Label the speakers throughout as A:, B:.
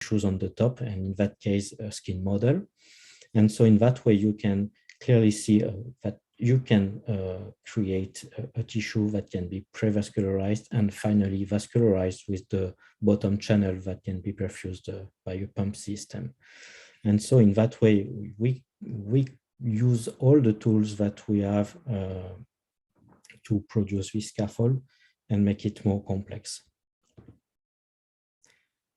A: tissues on the top, and in that case, a skin model. And so in that way, you can clearly see that you can create a tissue that can be pre-vascularized and finally vascularized with the bottom channel that can be perfused by a pump system. And so in that way, we use all the tools that we have to produce this scaffold and make it more complex.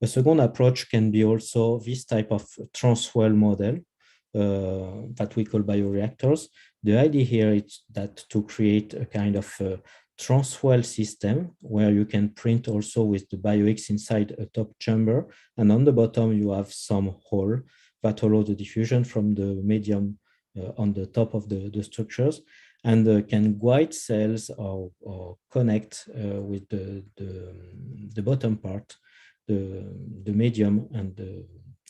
A: A second approach can be also this type of transwell model that we call bioreactors. The idea here is that to create a kind of transwell system where you can print also with the BioX inside a top chamber, and on the bottom you have some hole that allow the diffusion from the medium on the top of the structures, and can guide cells or connect with the bottom part, the medium,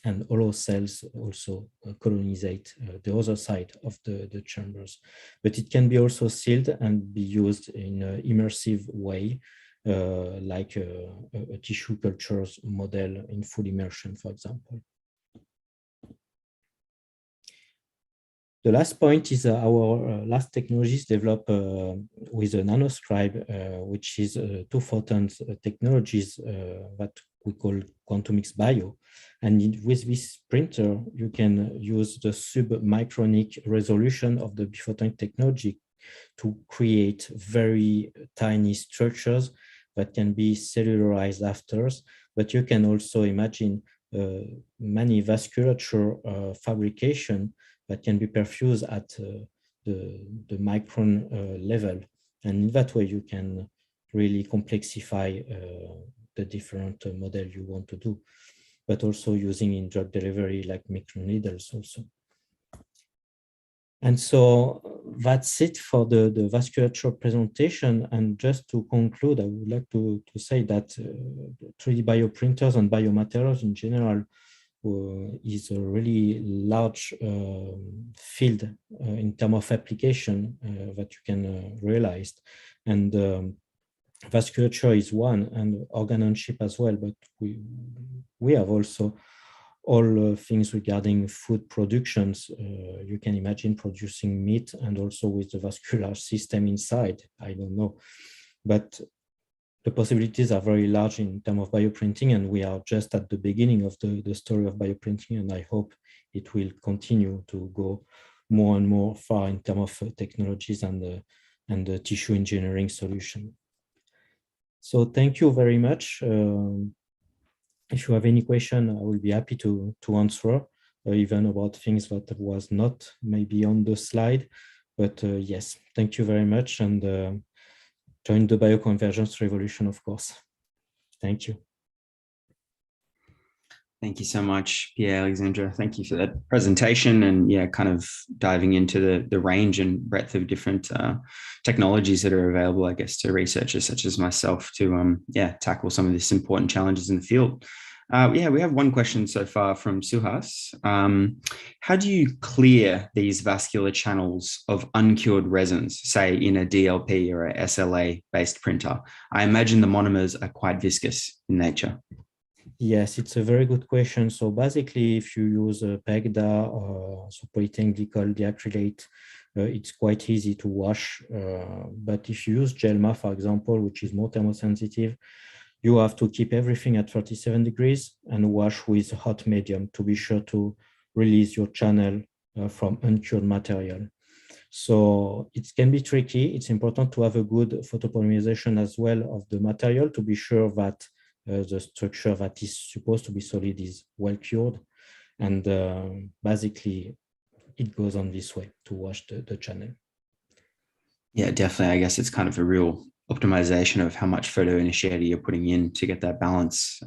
A: and allow cells also colonizate the other side of the chambers. But it can be also sealed and be used in an immersive way, like a tissue cultures model in full immersion, for example. The last point is our last technologies developed with a nanoscribe, which is 2 photons technologies that we call Quantumix Bio. And with this printer, you can use the submicronic resolution of the biphotonic technology to create very tiny structures that can be cellularized after. But you can also imagine many vasculature fabrication that can be perfused at the micron level. And in that way, you can really complexify the different model you want to do, but also using in drug delivery like microneedles also. And so that's it for the vasculature presentation. And just to conclude, I would like to say that 3D bioprinters and biomaterials in general is a really large field in terms of application that you can realize. And vasculature is one, and organ on chip as well, but we have also all things regarding food productions. You can imagine producing meat and also with the vascular system inside. I don't know, but the possibilities are very large in terms of bioprinting, and we are just at the beginning of the story of bioprinting, and I hope it will continue to go more and more far in terms of technologies and the tissue engineering solution. So thank you very much. If you have any question, I will be happy to answer, even about things that was not maybe on the slide. But yes, thank you very much, and join the bioconvergence revolution, of course. Thank you.
B: Thank you so much, Pierre-Alexandre. Thank you for that presentation, and yeah, kind of diving into the range and breadth of different technologies that are available, I guess, to researchers such as myself to tackle some of these important challenges in the field. Yeah, we have one question so far from Suhas. How do you clear these vascular channels of uncured resins, say in a DLP or a SLA-based printer? I imagine the monomers are quite viscous in nature.
A: Yes, it's a very good question. So basically, if you use a PEGDA or polyethylene glycol diacrylate, it's quite easy to wash. But if you use GELMA, for example, which is more thermosensitive, you have to keep everything at 37 degrees and wash with hot medium to be sure to release your channel from uncured material. So it can be tricky. It's important to have a good photopolymerization as well of the material to be sure that the structure that is supposed to be solid is well cured. And basically, it goes on this way to wash the channel.
B: Yeah, definitely. I guess it's kind of a real optimization of how much photoinitiator you're putting in to get that balance.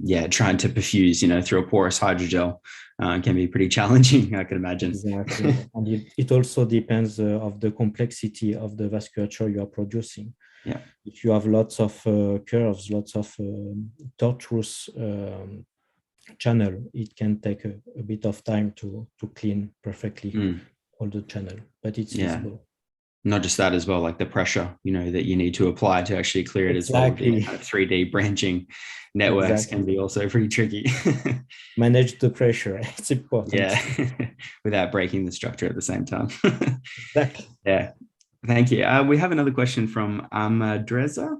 B: Yeah, trying to perfuse, through a porous hydrogel can be pretty challenging, I can imagine.
A: Exactly. And it also depends of the complexity of the vasculature you are producing.
B: Yeah.
A: If you have lots of curves, lots of tortuous channel, it can take a bit of time to clean perfectly all the channel, but it's feasible.
B: Not just that as well, like the pressure, that you need to apply to actually clear it as well.
A: Exactly.
B: The kind of 3D branching networks can be also pretty tricky.
A: Manage the pressure. It's important.
B: Yeah, without breaking the structure at the same time.
A: Exactly.
B: Yeah. Thank you. We have another question from Dreza.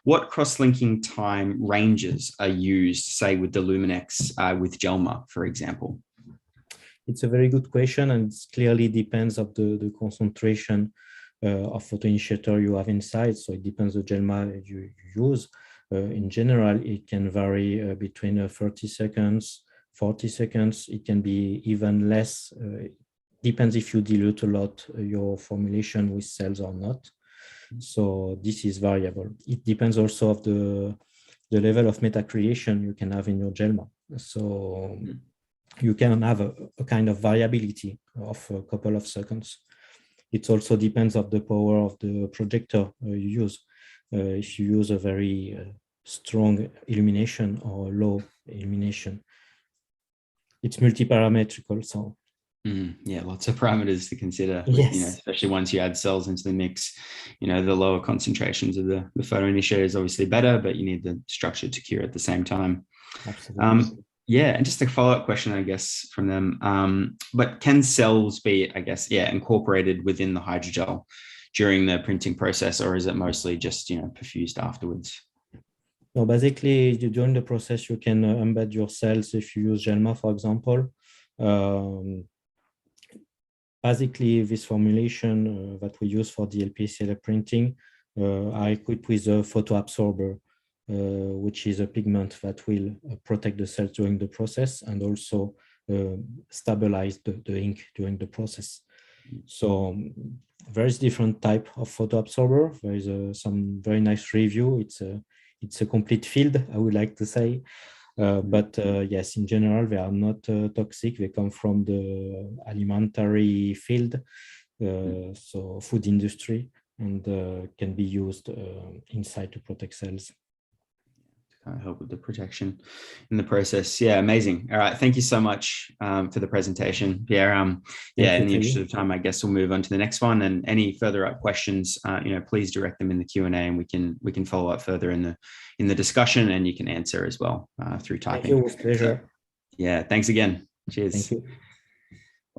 B: What cross-linking time ranges are used, say, with the Luminex with GELMA, for example?
A: It's a very good question, and it clearly depends of the concentration of photoinitiator you have inside. So it depends the GELMA you use. In general, it can vary between 30 seconds, 40 seconds. It can be even less. Depends if you dilute a lot your formulation with cells or not. So this is variable. It depends also of the level of metacreation you can have in your GELMA. So you can have a kind of variability of a couple of seconds. It also depends on the power of the projector you use. If you use a very strong illumination or low illumination, it's multi-parametrical. So
B: yeah, lots of parameters to consider.
A: Yes.
B: Especially once you add cells into the mix. The lower concentrations of the photoinitiator is obviously better, but you need the structure to cure at the same time.
A: Absolutely.
B: Yeah, and just a follow-up question, I guess, from them. But can cells be, I guess, incorporated within the hydrogel during the printing process, or is it mostly just, perfused afterwards?
A: No, basically, during the process, you can embed your cells if you use GELMA, for example. Basically, this formulation that we use for the LPCLA printing are equipped with a photoabsorber, which is a pigment that will protect the cells during the process and also stabilize the ink during the process. So there is different type of photoabsorber. There is some very nice review. It's a complete field, I would like to say. But yes, in general, they are not toxic. They come from the alimentary field, so food industry, and can be used inside to protect cells.
B: Kind of help with the protection in the process. Yeah, amazing. All right, thank you so much for the presentation, Pierre. In the interest of time, I guess we'll move on to the next one. And any further questions, please direct them in the Q&A, and we can follow up further in the discussion, and you can answer as well through typing.
A: Thank you, with pleasure.
B: Yeah, thanks again. Cheers.
A: Thank you.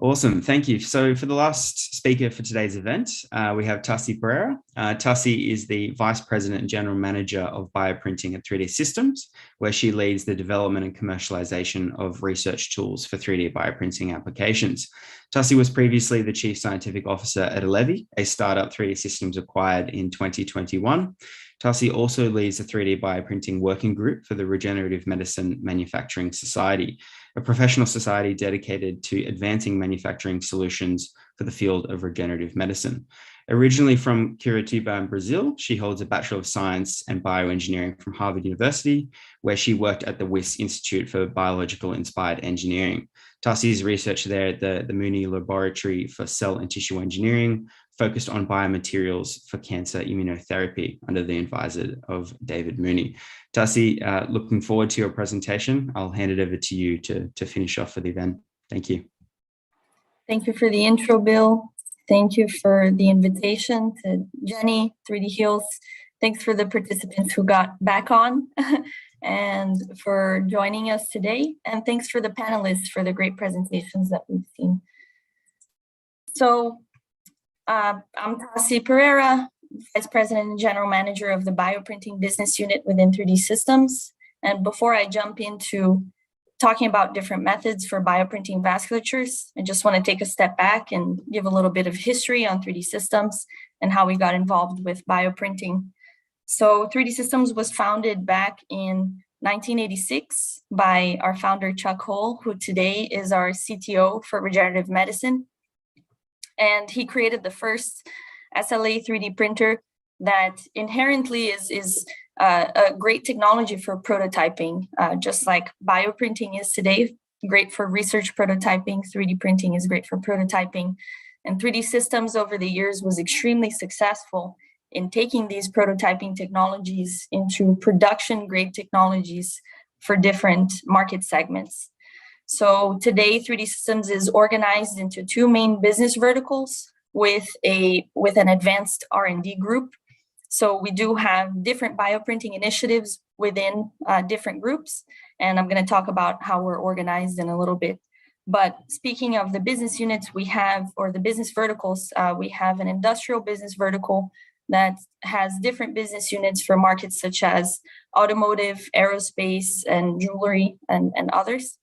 B: Awesome, thank you. So for the last speaker for today's event, we have Tassi Pereira. Tassi is the Vice President and General Manager of Bioprinting at 3D Systems, where she leads the development and commercialization of research tools for 3D bioprinting applications. Tassi was previously the Chief Scientific Officer at Alevi, a startup 3D Systems acquired in 2021. Tassi also leads the 3D bioprinting working group for the Regenerative Medicine Manufacturing Society, a professional society dedicated to advancing manufacturing solutions for the field of regenerative medicine. Originally from Curitiba in Brazil, she holds a Bachelor of Science and Bioengineering from Harvard University, where she worked at the WIS Institute for Biological Inspired Engineering. Tassi's research there at the Mooney Laboratory for Cell and Tissue Engineering focused on biomaterials for cancer immunotherapy under the advisor of David Mooney. Tassi, looking forward to your presentation. I'll hand it over to you to finish off for the event. Thank you.
C: Thank you for the intro, Bill. Thank you for the invitation to Jenny, 3D Heals. Thanks for the participants who got back on and for joining us today. And thanks for the panelists for the great presentations that we've seen. So I'm Tassi Pereira, Vice President and General Manager of the Bioprinting Business Unit within 3D Systems. And before I jump into talking about different methods for bioprinting vasculatures, I just want to take a step back and give a little bit of history on 3D Systems and how we got involved with bioprinting. So 3D Systems was founded back in 1986 by our founder, Chuck Hull, who today is our CTO for regenerative medicine. And he created the first SLA 3D printer that inherently is a great technology for prototyping, just like bioprinting is today, great for research prototyping. 3D printing is great for prototyping. And 3D Systems over the years was extremely successful in taking these prototyping technologies into production-grade technologies for different market segments. So today, 3D Systems is organized into two main business verticals. with an advanced R&D group. So we do have different bioprinting initiatives within different groups, and I'm going to talk about how we're organized in a little bit. But speaking of the business units we have, or the business verticals, we have an industrial business vertical that has different business units for markets such as automotive, aerospace, and jewelry, and others.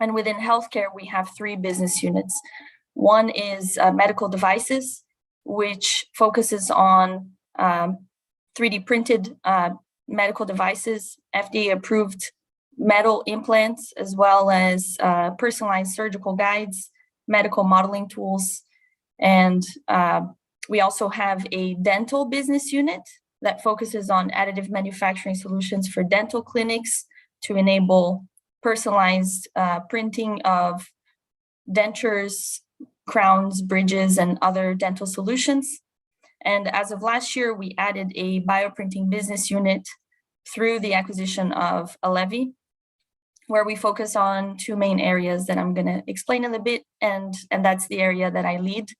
C: And within healthcare, we have 3 business units. One is medical devices, which focuses on 3D printed medical devices, FDA-approved metal implants, as well as personalized surgical guides, medical modeling tools. And we also have a dental business unit that focuses on additive manufacturing solutions for dental clinics to enable personalized printing of dentures, crowns, bridges, and other dental solutions. And as of last year, we added a bioprinting business unit through the acquisition of Alevi, where we focus on 2 main areas that I'm going to explain in a bit, and that's the area that I lead.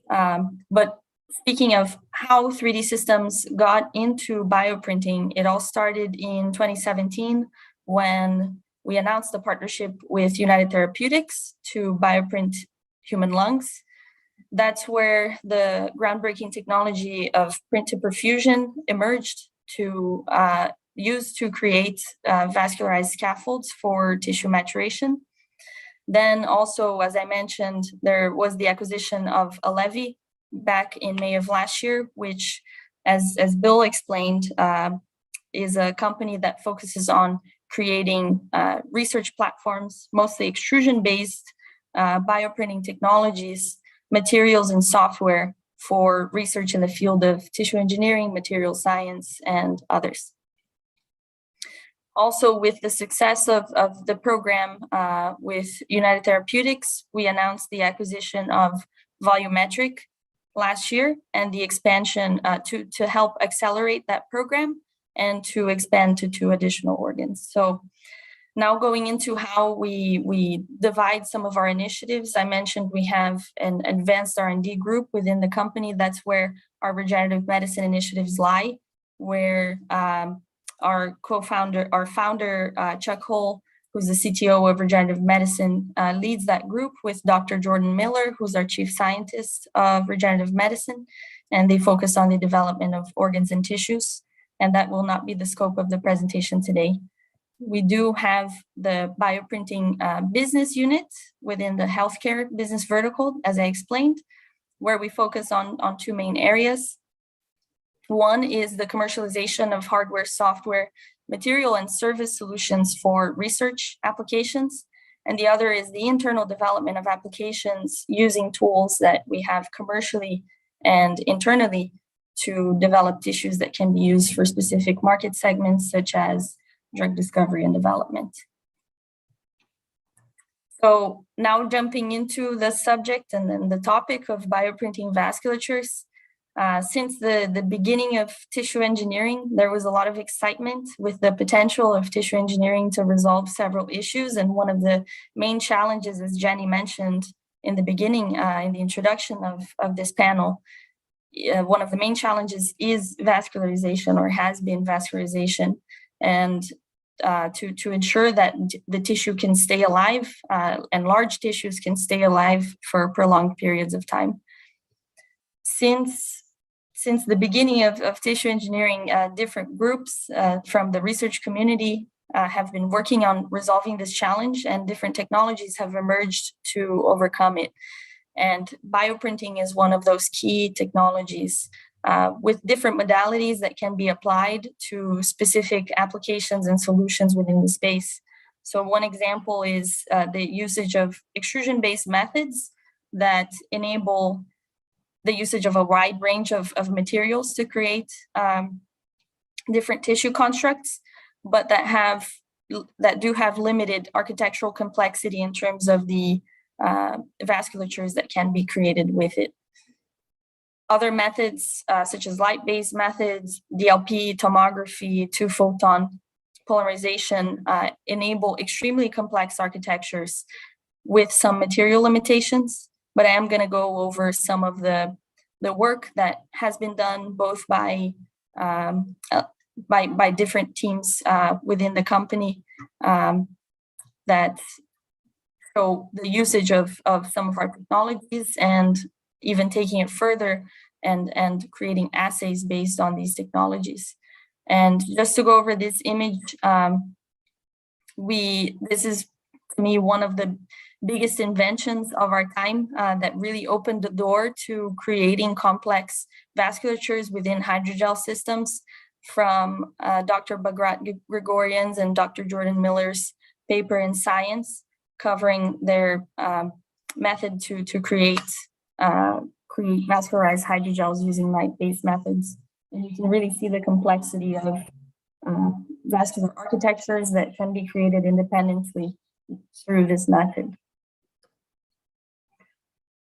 C: But speaking of how 3D Systems got into bioprinting, it all started in 2017 when we announced a partnership with United Therapeutics to bioprint human lungs. That's where the groundbreaking technology of print-to-perfusion emerged to use to create vascularized scaffolds for tissue maturation. Then also, as I mentioned, there was the acquisition of Alevi back in May of last year, which, as Bill explained, is a company that focuses on creating research platforms, mostly extrusion-based bioprinting technologies, materials, and software for research in the field of tissue engineering, material science, and others. Also, with the success of the program with United Therapeutics, we announced the acquisition of Volumetric last year and the expansion to help accelerate that program and to expand to 2 additional organs. So now going into how we divide some of our initiatives, I mentioned we have an advanced R&D group within the company. That's where our regenerative medicine initiatives lie, where our founder, Chuck Hull, who's the CTO of regenerative medicine, leads that group with Dr. Jordan Miller, who's our chief scientist of regenerative medicine, and they focus on the development of organs and tissues, and that will not be the scope of the presentation today. We do have the bioprinting business unit within the healthcare business vertical, as I explained, where we focus on 2 main areas. One is the commercialization of hardware, software, material, and service solutions for research applications. And the other is the internal development of applications using tools that we have commercially and internally to develop tissues that can be used for specific market segments, such as drug discovery and development. So now jumping into the subject and then the topic of bioprinting vasculatures. Since the beginning of tissue engineering, there was a lot of excitement with the potential of tissue engineering to resolve several issues. And one of the main challenges, as Jenny mentioned in the beginning, in the introduction of this panel, one of the main challenges is vascularization, or has been vascularization. And to ensure that the tissue can stay alive and large tissues can stay alive for prolonged periods of time. Since the beginning of tissue engineering, different groups from the research community have been working on resolving this challenge, and different technologies have emerged to overcome it. And bioprinting is one of those key technologies with different modalities that can be applied to specific applications and solutions within the space. So one example is the usage of extrusion-based methods that enable the usage of a wide range of materials to create different tissue constructs, but that do have limited architectural complexity in terms of the vasculatures that can be created with it. Other methods, such as light-based methods, DLP, tomography, 2-photon polarization, enable extremely complex architectures with some material limitations. but I am going to go over some of the work that has been done both by different teams within the company that show the usage of some of our technologies, and even taking it further and creating assays based on these technologies. And just to go over this image, this is, to me, one of the biggest inventions of our time that really opened the door to creating complex vasculatures within hydrogel systems, from Dr. Bagrat Gregorian's and Dr. Jordan Miller's paper in Science, covering their method to create vascularized hydrogels using light-based methods. And you can really see the complexity of vascular architectures that can be created independently through this method.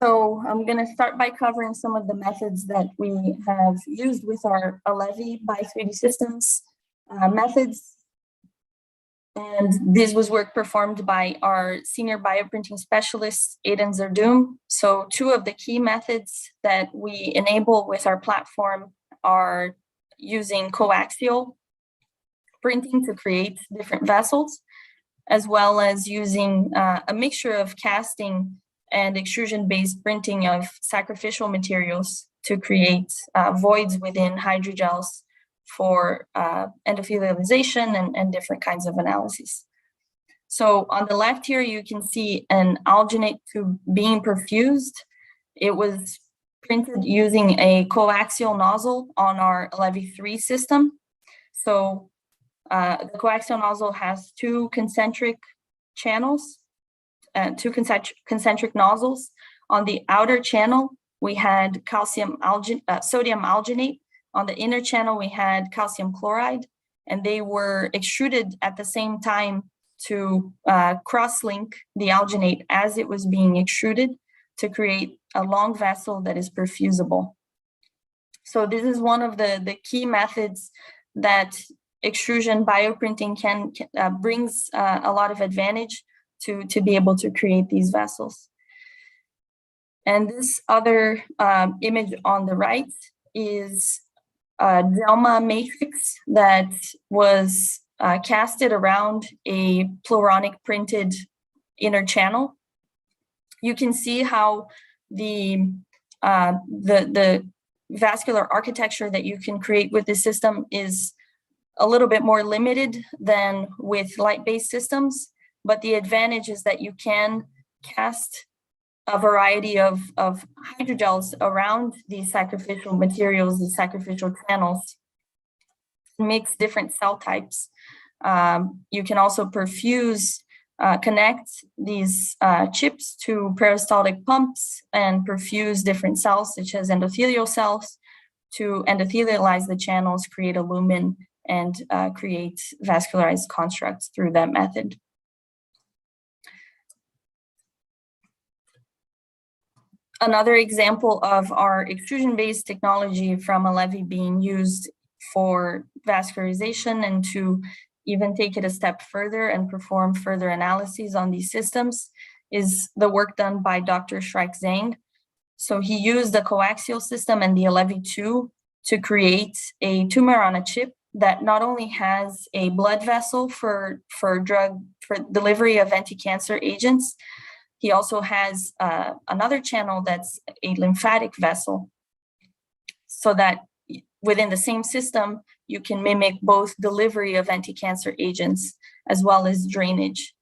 C: So I'm going to start by covering some of the methods that we have used with our Alevi by 3D Systems methods. And this was work performed by our senior bioprinting specialist, Aidan Zerdoum. So two of the key methods that we enable with our platform are using coaxial printing to create different vessels, as well as using a mixture of casting and extrusion-based printing of sacrificial materials to create voids within hydrogels for endothelialization and different kinds of analyses. So on the left here, you can see an alginate tube being perfused. It was printed using a coaxial nozzle on our Alevi 3 system. So the coaxial nozzle has two concentric channels, concentric nozzles. On the outer channel, we had sodium alginate. On the inner channel, we had calcium chloride, and they were extruded at the same time to cross-link the alginate as it was being extruded to create a long vessel that is perfusible. So this is one of the key methods that extrusion bioprinting brings a lot of advantage to be able to create these vessels. And this other image on the right is a Delma matrix that was casted around a pluronic printed inner channel. You can see how the vascular architecture that you can create with this system is a little bit more limited than with light-based systems, but the advantage is that you can cast a variety of hydrogels around these sacrificial materials, these sacrificial channels, mix different cell types. You can also perfuse, connect these chips to peristaltic pumps and perfuse different cells, such as endothelial cells, to endothelialize the channels, create a lumen, and create vascularized constructs through that method. Another example of our extrusion-based technology from Alevi being used for vascularization and to even take it a step further and perform further analyses on these systems is the work done by Dr. Shrike Zhang. So he used the coaxial system and the Alevi 2 to create a tumor-on-a-chip that not only has a blood vessel for delivery of anti-cancer agents, he also has another channel that's a lymphatic vessel, so that within the same system, you can mimic both delivery of anti-cancer agents as well as drainage.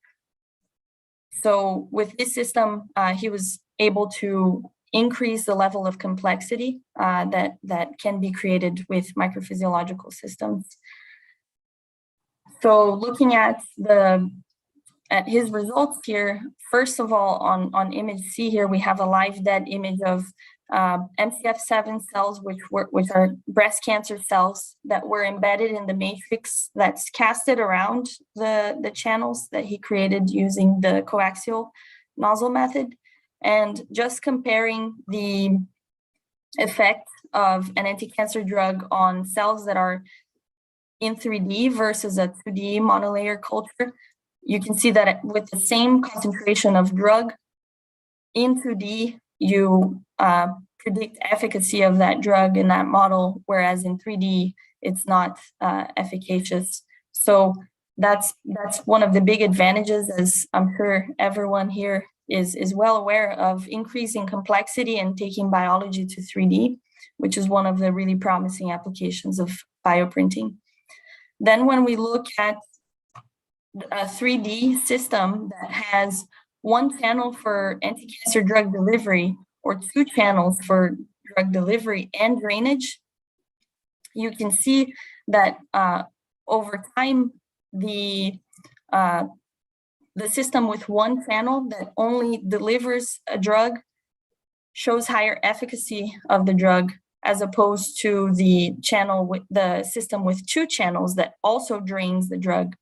C: So with this system, he was able to increase the level of complexity that can be created with microphysiological systems. So looking at his results here, first of all, on image C here, we have a live dead image of MCF7 cells, which are breast cancer cells that were embedded in the matrix that's casted around the channels that he created using the coaxial nozzle method. And just comparing the effect of an anti-cancer drug on cells that are in 3D versus a 2D monolayer culture, you can see that with the same concentration of drug in 2D, you predict efficacy of that drug in that model, whereas in 3D, it's not efficacious. So that's one of the big advantages, as I'm sure everyone here is well aware of, increasing complexity and taking biology to 3D, which is one of the really promising applications of bioprinting. Then when we look at a 3D system that has one channel for anti-cancer drug delivery or two channels for drug delivery and drainage, you can see that over time, the system with one channel that only delivers a drug shows higher efficacy of the drug, as opposed to the system with two channels that also drains the drug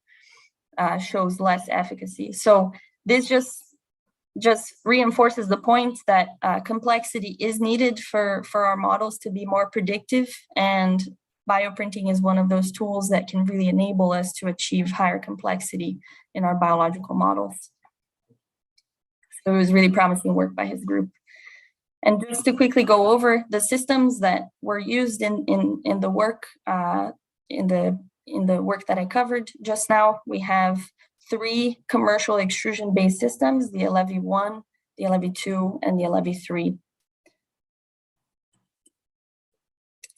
C: shows less efficacy. So this just reinforces the point that complexity is needed for our models to be more predictive, and bioprinting is one of those tools that can really enable us to achieve higher complexity in our biological models. So it was really promising work by his group. And just to quickly go over the systems that were used in the work in the work that I covered just now, we have 3 commercial extrusion-based systems: the LEVI-1, the LEVI-2, and the LEVI-3.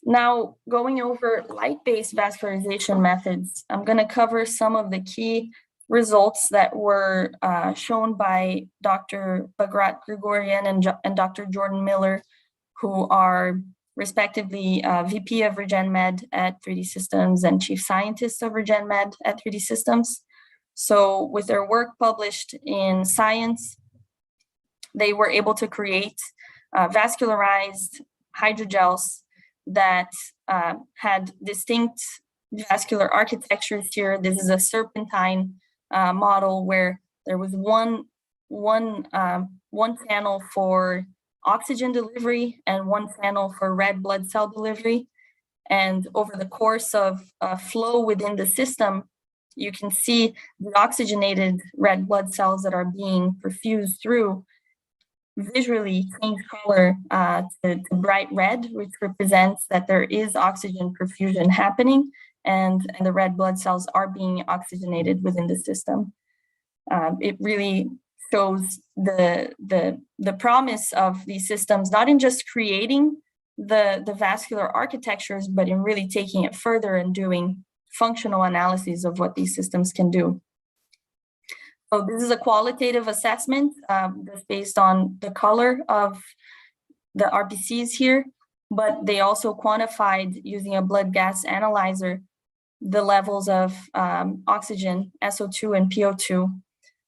C: Now, going over light-based vascularization methods, I'm going to cover some of the key results that were shown by Dr. Bagrat Grigorian and Dr. Jordan Miller, who are respectively VP of RegenMed at 3D Systems and Chief Scientist of RegenMed at 3D Systems. So with their work published in Science, they were able to create vascularized hydrogels that had distinct vascular architectures here. This is a serpentine model where there was one channel for oxygen delivery and one channel for red blood cell delivery. And over the course of flow within the system, you can see the oxygenated red blood cells that are being perfused through visually change color to bright red, which represents that there is oxygen perfusion happening, and the red blood cells are being oxygenated within the system. It really shows the promise of these systems, not in just creating the vascular architectures, but in really taking it further and doing functional analyses of what these systems can do. So this is a qualitative assessment that's based on the color of the RBCs here, but they also quantified using a blood gas analyzer the levels of oxygen, SO2 and PO2.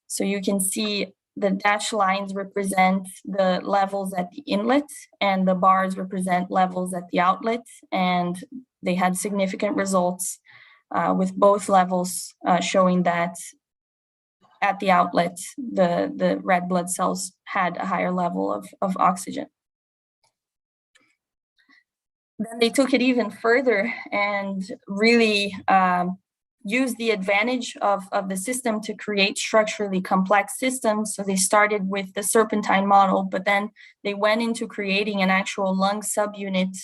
C: So you can see the dashed lines represent the levels at the inlet and the bars represent levels at the outlet, and they had significant results with both levels showing that at the outlet, the red blood cells had a higher level of oxygen. Then they took it even further and really used the advantage of the system to create structurally complex systems. So they started with the serpentine model, but then they went into creating an actual lung subunit,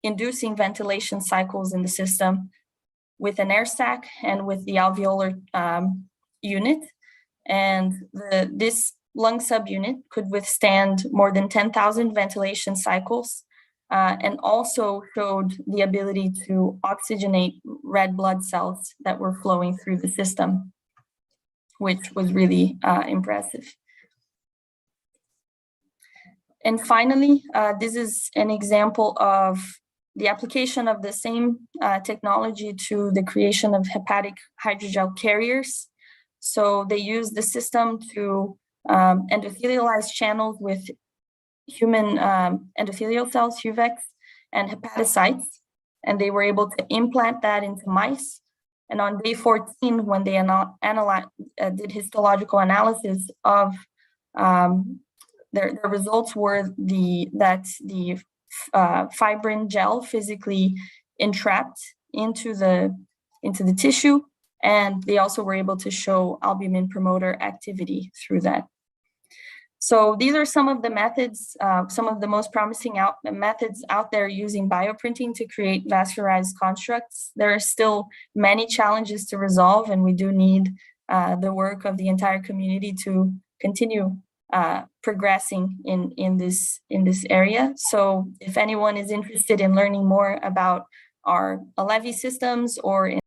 C: inducing ventilation cycles in the system with an air sac and with the alveolar unit. And this lung subunit could withstand more than 10,000 ventilation cycles, and also showed the ability to oxygenate red blood cells that were flowing through the system, which was really impressive. And finally, this is an example of the application of the same technology to the creation of hepatic hydrogel carriers. So they used the system to endothelialize channels with human endothelial cells, HUVECs, and hepatocytes, and they were able to implant that into mice. And on day 14, when they did histological analysis of their results were that the fibrin gel physically entrapped into the tissue, and they also were able to show albumin promoter activity through that. So these are some of the methods, some of the most promising methods out there using bioprinting to create vascularized constructs. There are still many challenges to resolve, and we do need the work of the entire community to continue progressing in this area. So if anyone is interested in learning more about our Alevi systems or in